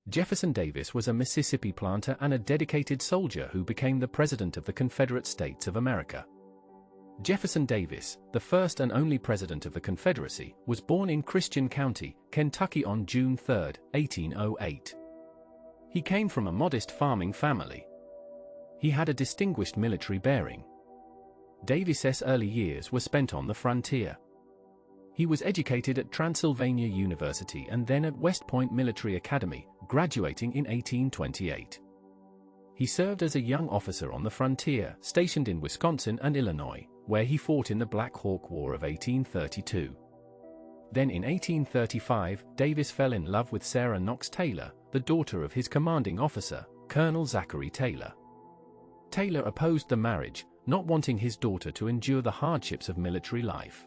Jefferson Davis was a Mississippi planter and a dedicated soldier who became the President of the Confederate States of America. Jefferson Davis, the first and only President of the Confederacy, was born in Christian County, Kentucky on June 3, 1808. He came from a modest farming family. He had a distinguished military bearing. Davis's early years were spent on the frontier. He was educated at Transylvania University and then at West Point Military Academy, graduating in 1828. He served as a young officer on the frontier, stationed in Wisconsin and Illinois, where he fought in the Black Hawk War of 1832. Then in 1835, Davis fell in love with Sarah Knox Taylor, the daughter of his commanding officer, Colonel Zachary Taylor. Taylor opposed the marriage, not wanting his daughter to endure the hardships of military life.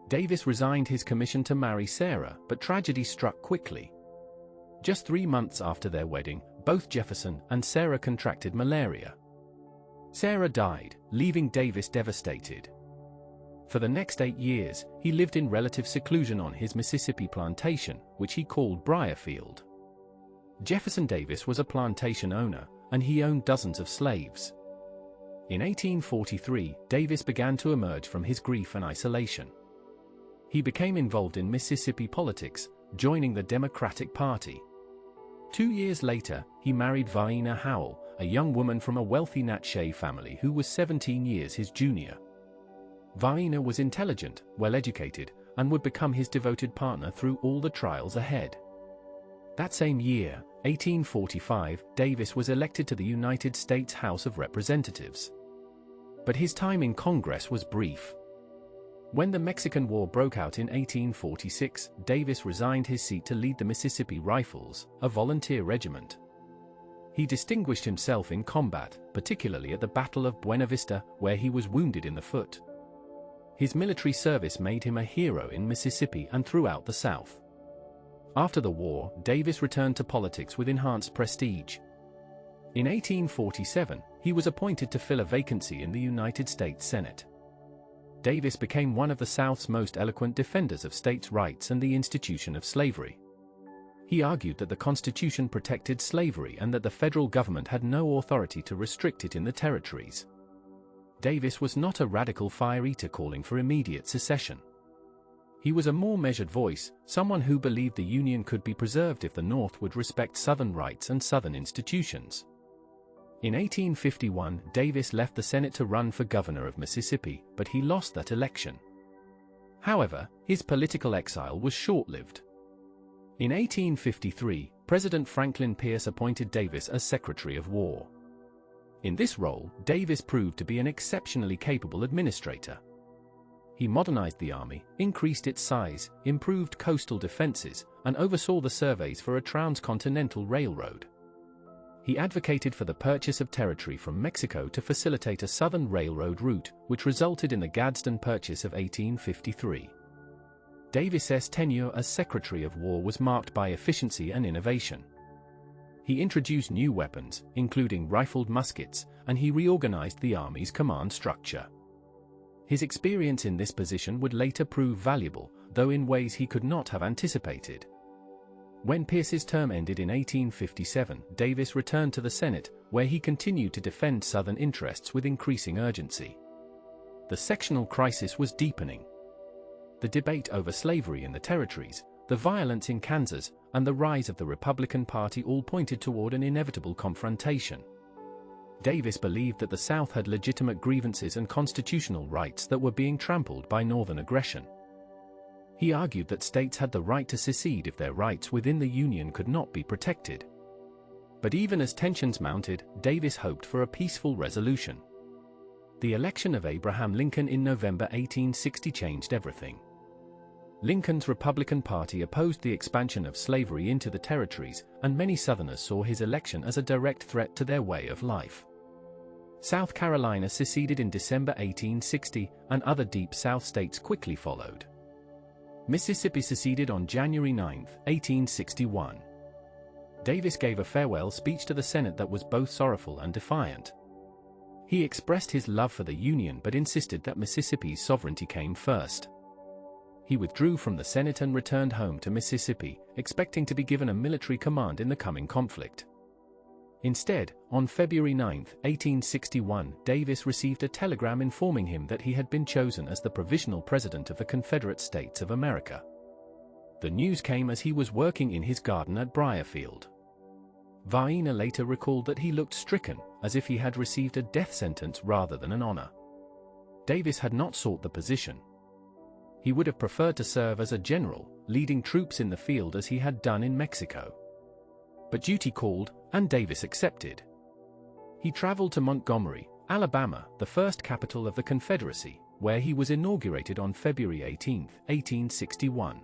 Davis resigned his commission to marry Sarah, but tragedy struck quickly. Just 3 months after their wedding, both Jefferson and Sarah contracted malaria. Sarah died, leaving Davis devastated. For the next 8 years, he lived in relative seclusion on his Mississippi plantation, which he called Briarfield. Jefferson Davis was a plantation owner, and he owned dozens of slaves. In 1843, Davis began to emerge from his grief and isolation. He became involved in Mississippi politics, joining the Democratic Party. 2 years later, he married Vaina Howell, a young woman from a wealthy Natchez family who was 17 years his junior. Vaina was intelligent, well-educated, and would become his devoted partner through all the trials ahead. That same year, 1845, Davis was elected to the United States House of Representatives. But his time in Congress was brief. When the Mexican War broke out in 1846, Davis resigned his seat to lead the Mississippi Rifles, a volunteer regiment. He distinguished himself in combat, particularly at the Battle of Buena Vista, where he was wounded in the foot. His military service made him a hero in Mississippi and throughout the South. After the war, Davis returned to politics with enhanced prestige. In 1847, he was appointed to fill a vacancy in the United States Senate. Davis became one of the South's most eloquent defenders of states' rights and the institution of slavery. He argued that the Constitution protected slavery and that the federal government had no authority to restrict it in the territories. Davis was not a radical fire-eater calling for immediate secession. He was a more measured voice, someone who believed the Union could be preserved if the North would respect Southern rights and Southern institutions. In 1851, Davis left the Senate to run for governor of Mississippi, but he lost that election. However, his political exile was short-lived. In 1853, President Franklin Pierce appointed Davis as Secretary of War. In this role, Davis proved to be an exceptionally capable administrator. He modernized the army, increased its size, improved coastal defenses, and oversaw the surveys for a transcontinental railroad. He advocated for the purchase of territory from Mexico to facilitate a southern railroad route, which resulted in the Gadsden Purchase of 1853. Davis's tenure as Secretary of War was marked by efficiency and innovation. He introduced new weapons, including rifled muskets, and he reorganized the Army's command structure. His experience in this position would later prove valuable, though in ways he could not have anticipated. When Pierce's term ended in 1857, Davis returned to the Senate, where he continued to defend Southern interests with increasing urgency. The sectional crisis was deepening. The debate over slavery in the territories, the violence in Kansas, and the rise of the Republican Party all pointed toward an inevitable confrontation. Davis believed that the South had legitimate grievances and constitutional rights that were being trampled by Northern aggression. He argued that states had the right to secede if their rights within the Union could not be protected. But even as tensions mounted, Davis hoped for a peaceful resolution. The election of Abraham Lincoln in November 1860 changed everything. Lincoln's Republican Party opposed the expansion of slavery into the territories, and many Southerners saw his election as a direct threat to their way of life. South Carolina seceded in December 1860, and other Deep South states quickly followed. Mississippi seceded on January 9, 1861. Davis gave a farewell speech to the Senate that was both sorrowful and defiant. He expressed his love for the Union but insisted that Mississippi's sovereignty came first. He withdrew from the Senate and returned home to Mississippi, expecting to be given a military command in the coming conflict. Instead, on February 9, 1861, Davis received a telegram informing him that he had been chosen as the provisional president of the Confederate States of America. The news came as he was working in his garden at Briarfield. Varina later recalled that he looked stricken, as if he had received a death sentence rather than an honor. Davis had not sought the position. He would have preferred to serve as a general, leading troops in the field as he had done in Mexico. But duty called, and Davis accepted. He traveled to Montgomery, Alabama, the first capital of the Confederacy, where he was inaugurated on February 18, 1861.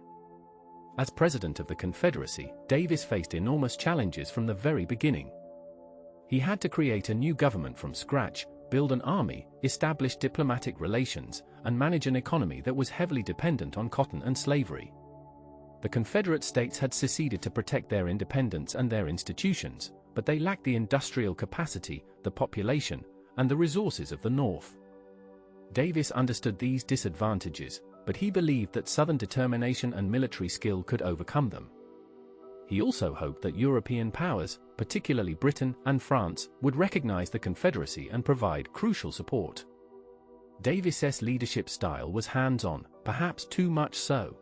As president of the Confederacy, Davis faced enormous challenges from the very beginning. He had to create a new government from scratch, build an army, establish diplomatic relations, and manage an economy that was heavily dependent on cotton and slavery. The Confederate States had seceded to protect their independence and their institutions, but they lacked the industrial capacity, the population, and the resources of the North. Davis understood these disadvantages, but he believed that Southern determination and military skill could overcome them. He also hoped that European powers, particularly Britain and France, would recognize the Confederacy and provide crucial support. Davis's leadership style was hands-on, perhaps too much so.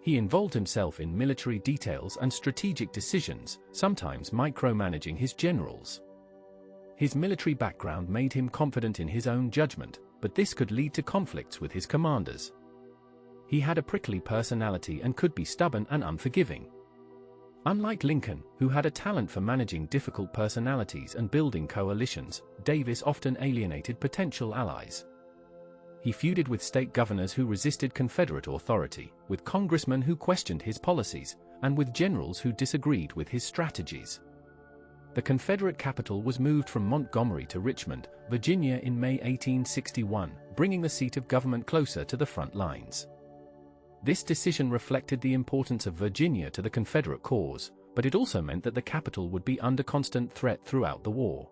He involved himself in military details and strategic decisions, sometimes micromanaging his generals. His military background made him confident in his own judgment, but this could lead to conflicts with his commanders. He had a prickly personality and could be stubborn and unforgiving. Unlike Lincoln, who had a talent for managing difficult personalities and building coalitions, Davis often alienated potential allies. He feuded with state governors who resisted Confederate authority, with congressmen who questioned his policies, and with generals who disagreed with his strategies. The Confederate capital was moved from Montgomery to Richmond, Virginia in May 1861, bringing the seat of government closer to the front lines. This decision reflected the importance of Virginia to the Confederate cause, but it also meant that the capital would be under constant threat throughout the war.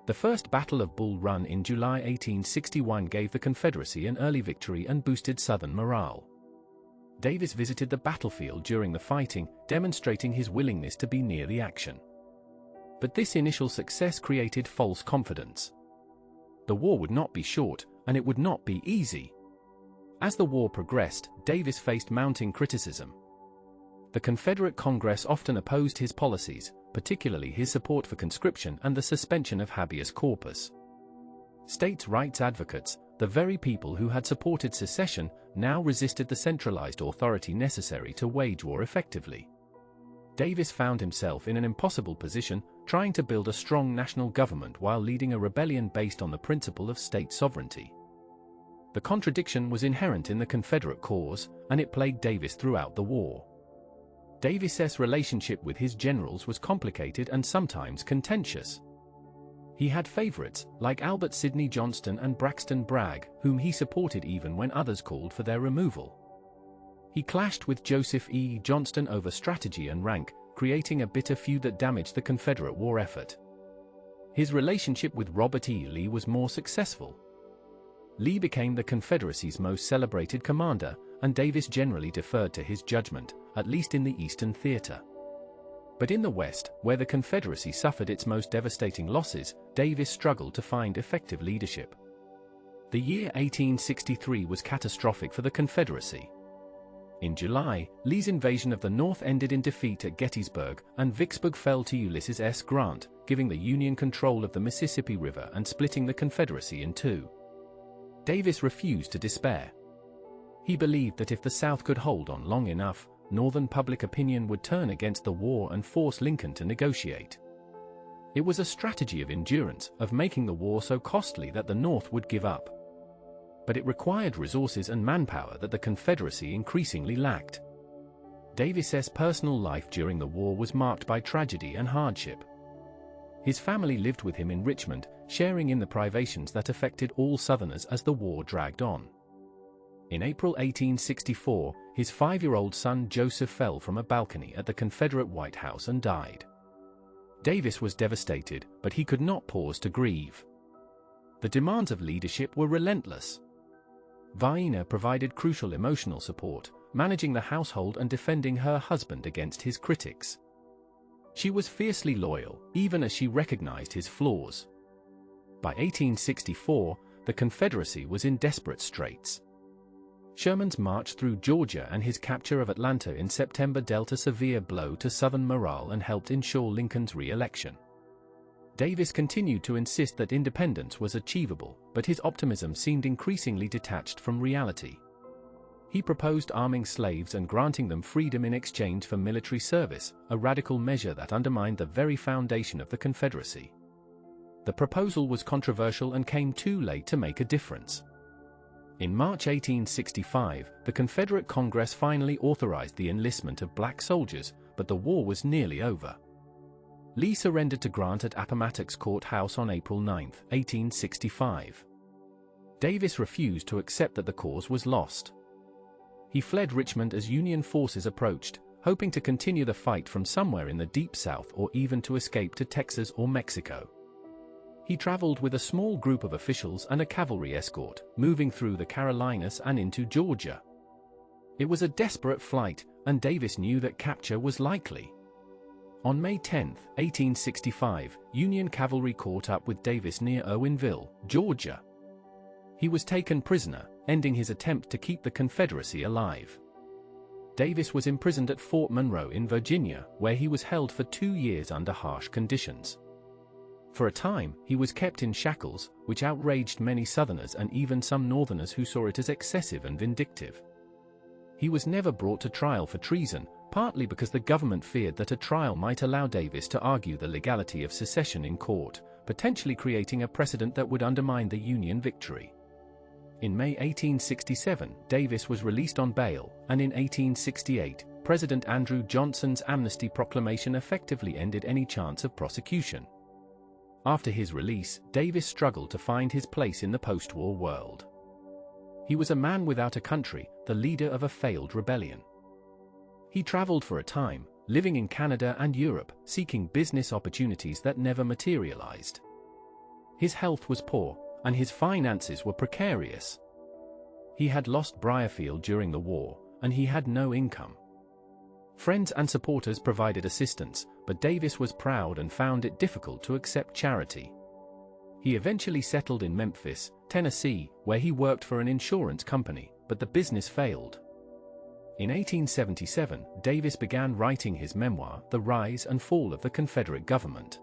The First Battle of Bull Run in July 1861 gave the Confederacy an early victory and boosted Southern morale. Davis visited the battlefield during the fighting, demonstrating his willingness to be near the action. But this initial success created false confidence. The war would not be short, and it would not be easy. As the war progressed, Davis faced mounting criticism. The Confederate Congress often opposed his policies, particularly his support for conscription and the suspension of habeas corpus. States' rights advocates, the very people who had supported secession, now resisted the centralized authority necessary to wage war effectively. Davis found himself in an impossible position, trying to build a strong national government while leading a rebellion based on the principle of state sovereignty. The contradiction was inherent in the Confederate cause, and it plagued Davis throughout the war. Davis's relationship with his generals was complicated and sometimes contentious. He had favorites, like Albert Sidney Johnston and Braxton Bragg, whom he supported even when others called for their removal. He clashed with Joseph E. Johnston over strategy and rank, creating a bitter feud that damaged the Confederate war effort. His relationship with Robert E. Lee was more successful. Lee became the Confederacy's most celebrated commander, and Davis generally deferred to his judgment, at least in the Eastern Theater. But in the West, where the Confederacy suffered its most devastating losses, Davis struggled to find effective leadership. The year 1863 was catastrophic for the Confederacy. In July, Lee's invasion of the North ended in defeat at Gettysburg, and Vicksburg fell to Ulysses S. Grant, giving the Union control of the Mississippi River and splitting the Confederacy in two. Davis refused to despair. He believed that if the South could hold on long enough, Northern public opinion would turn against the war and force Lincoln to negotiate. It was a strategy of endurance, of making the war so costly that the North would give up. But it required resources and manpower that the Confederacy increasingly lacked. Davis's personal life during the war was marked by tragedy and hardship. His family lived with him in Richmond, sharing in the privations that affected all Southerners as the war dragged on. In April 1864, his 5-year-old son Joseph fell from a balcony at the Confederate White House and died. Davis was devastated, but he could not pause to grieve. The demands of leadership were relentless. Vienna provided crucial emotional support, managing the household and defending her husband against his critics. She was fiercely loyal, even as she recognized his flaws. By 1864, the Confederacy was in desperate straits. Sherman's march through Georgia and his capture of Atlanta in September dealt a severe blow to Southern morale and helped ensure Lincoln's re-election. Davis continued to insist that independence was achievable, but his optimism seemed increasingly detached from reality. He proposed arming slaves and granting them freedom in exchange for military service, a radical measure that undermined the very foundation of the Confederacy. The proposal was controversial and came too late to make a difference. In March 1865, the Confederate Congress finally authorized the enlistment of black soldiers, but the war was nearly over. Lee surrendered to Grant at Appomattox Courthouse on April 9, 1865. Davis refused to accept that the cause was lost. He fled Richmond as Union forces approached, hoping to continue the fight from somewhere in the Deep South or even to escape to Texas or Mexico. He traveled with a small group of officials and a cavalry escort, moving through the Carolinas and into Georgia. It was a desperate flight, and Davis knew that capture was likely. On May 10, 1865, Union cavalry caught up with Davis near Irwinville, Georgia. He was taken prisoner, ending his attempt to keep the Confederacy alive. Davis was imprisoned at Fort Monroe in Virginia, where he was held for 2 years under harsh conditions. For a time, he was kept in shackles, which outraged many Southerners and even some Northerners who saw it as excessive and vindictive. He was never brought to trial for treason, partly because the government feared that a trial might allow Davis to argue the legality of secession in court, potentially creating a precedent that would undermine the Union victory. In May 1867, Davis was released on bail, and in 1868, President Andrew Johnson's amnesty proclamation effectively ended any chance of prosecution. After his release, Davis struggled to find his place in the post-war world. He was a man without a country, the leader of a failed rebellion. He traveled for a time, living in Canada and Europe, seeking business opportunities that never materialized. His health was poor, and his finances were precarious. He had lost Briarfield during the war, and he had no income. Friends and supporters provided assistance, but Davis was proud and found it difficult to accept charity. He eventually settled in Memphis, Tennessee, where he worked for an insurance company, but the business failed. In 1877, Davis began writing his memoir, The Rise and Fall of the Confederate Government.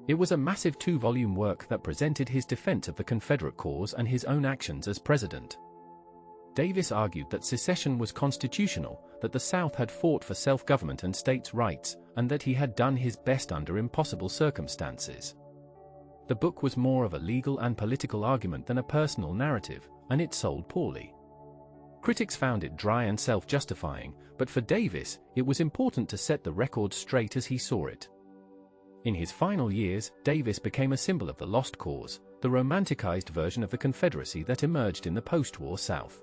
It was a massive 2-volume work that presented his defense of the Confederate cause and his own actions as president. Davis argued that secession was constitutional, that the South had fought for self-government and states' rights, and that he had done his best under impossible circumstances. The book was more of a legal and political argument than a personal narrative, and it sold poorly. Critics found it dry and self-justifying, but for Davis, it was important to set the record straight as he saw it. In his final years, Davis became a symbol of the lost cause, the romanticized version of the Confederacy that emerged in the post-war South.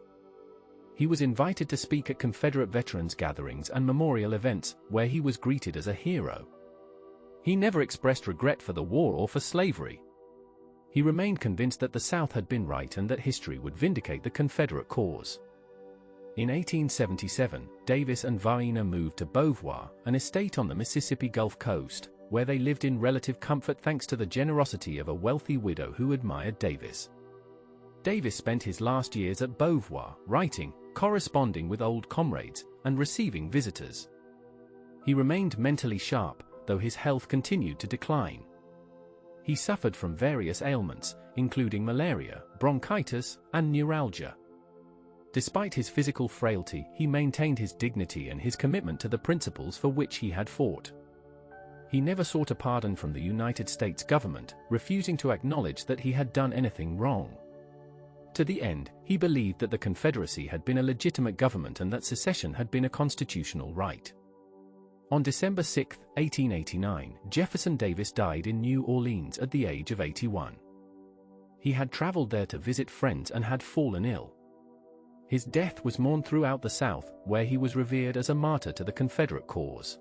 He was invited to speak at Confederate veterans gatherings and memorial events, where he was greeted as a hero. He never expressed regret for the war or for slavery. He remained convinced that the South had been right and that history would vindicate the Confederate cause. In 1877, Davis and Vienna moved to Beauvoir, an estate on the Mississippi Gulf Coast, where they lived in relative comfort thanks to the generosity of a wealthy widow who admired Davis. Davis spent his last years at Beauvoir, writing, corresponding with old comrades, and receiving visitors. He remained mentally sharp, though his health continued to decline. He suffered from various ailments, including malaria, bronchitis, and neuralgia. Despite his physical frailty, he maintained his dignity and his commitment to the principles for which he had fought. He never sought a pardon from the United States government, refusing to acknowledge that he had done anything wrong. To the end, he believed that the Confederacy had been a legitimate government and that secession had been a constitutional right. On December 6, 1889, Jefferson Davis died in New Orleans at the age of 81. He had traveled there to visit friends and had fallen ill. His death was mourned throughout the South, where he was revered as a martyr to the Confederate cause.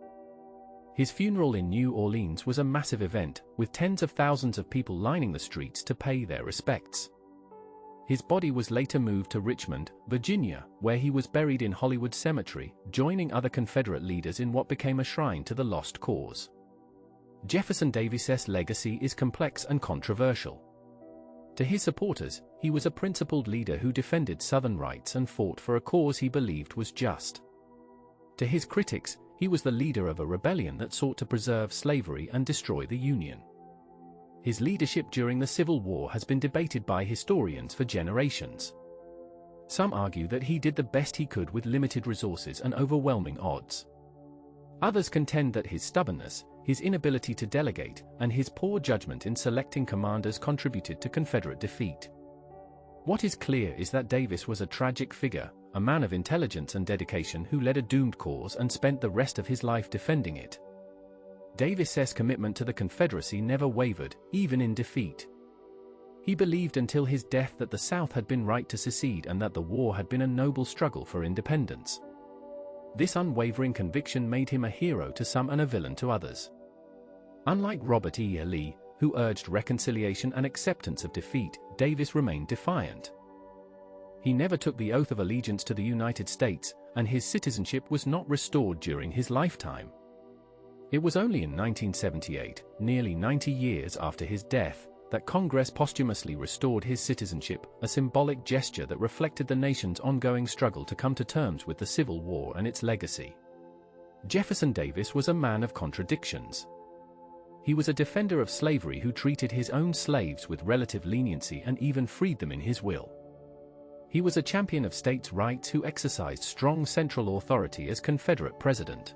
His funeral in New Orleans was a massive event, with tens of thousands of people lining the streets to pay their respects. His body was later moved to Richmond, Virginia, where he was buried in Hollywood Cemetery, joining other Confederate leaders in what became a shrine to the lost cause. Jefferson Davis's legacy is complex and controversial. To his supporters, he was a principled leader who defended Southern rights and fought for a cause he believed was just. To his critics, he was the leader of a rebellion that sought to preserve slavery and destroy the Union. His leadership during the Civil War has been debated by historians for generations. Some argue that he did the best he could with limited resources and overwhelming odds. Others contend that his stubbornness, his inability to delegate, and his poor judgment in selecting commanders contributed to Confederate defeat. What is clear is that Davis was a tragic figure, a man of intelligence and dedication who led a doomed cause and spent the rest of his life defending it. Davis's commitment to the Confederacy never wavered, even in defeat. He believed until his death that the South had been right to secede and that the war had been a noble struggle for independence. This unwavering conviction made him a hero to some and a villain to others. Unlike Robert E. Lee, who urged reconciliation and acceptance of defeat, Davis remained defiant. He never took the oath of allegiance to the United States, and his citizenship was not restored during his lifetime. It was only in 1978, nearly 90 years after his death, that Congress posthumously restored his citizenship, a symbolic gesture that reflected the nation's ongoing struggle to come to terms with the Civil War and its legacy. Jefferson Davis was a man of contradictions. He was a defender of slavery who treated his own slaves with relative leniency and even freed them in his will. He was a champion of states' rights who exercised strong central authority as Confederate president.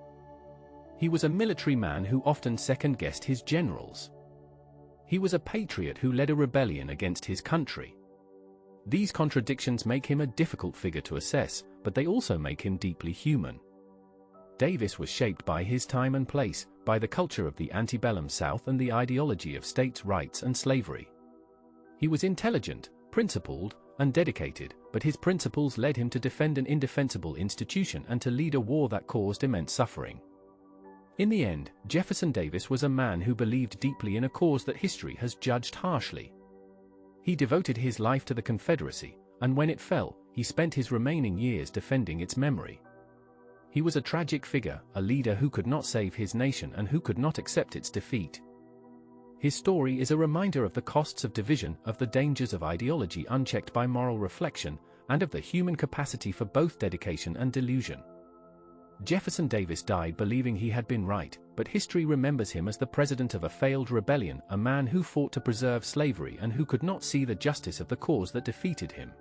He was a military man who often second-guessed his generals. He was a patriot who led a rebellion against his country. These contradictions make him a difficult figure to assess, but they also make him deeply human. Davis was shaped by his time and place, by the culture of the antebellum South and the ideology of states' rights and slavery. He was intelligent, principled, and dedicated, but his principles led him to defend an indefensible institution and to lead a war that caused immense suffering. In the end, Jefferson Davis was a man who believed deeply in a cause that history has judged harshly. He devoted his life to the Confederacy, and when it fell, he spent his remaining years defending its memory. He was a tragic figure, a leader who could not save his nation and who could not accept its defeat. His story is a reminder of the costs of division, of the dangers of ideology unchecked by moral reflection, and of the human capacity for both dedication and delusion. Jefferson Davis died believing he had been right, but history remembers him as the president of a failed rebellion, a man who fought to preserve slavery and who could not see the justice of the cause that defeated him.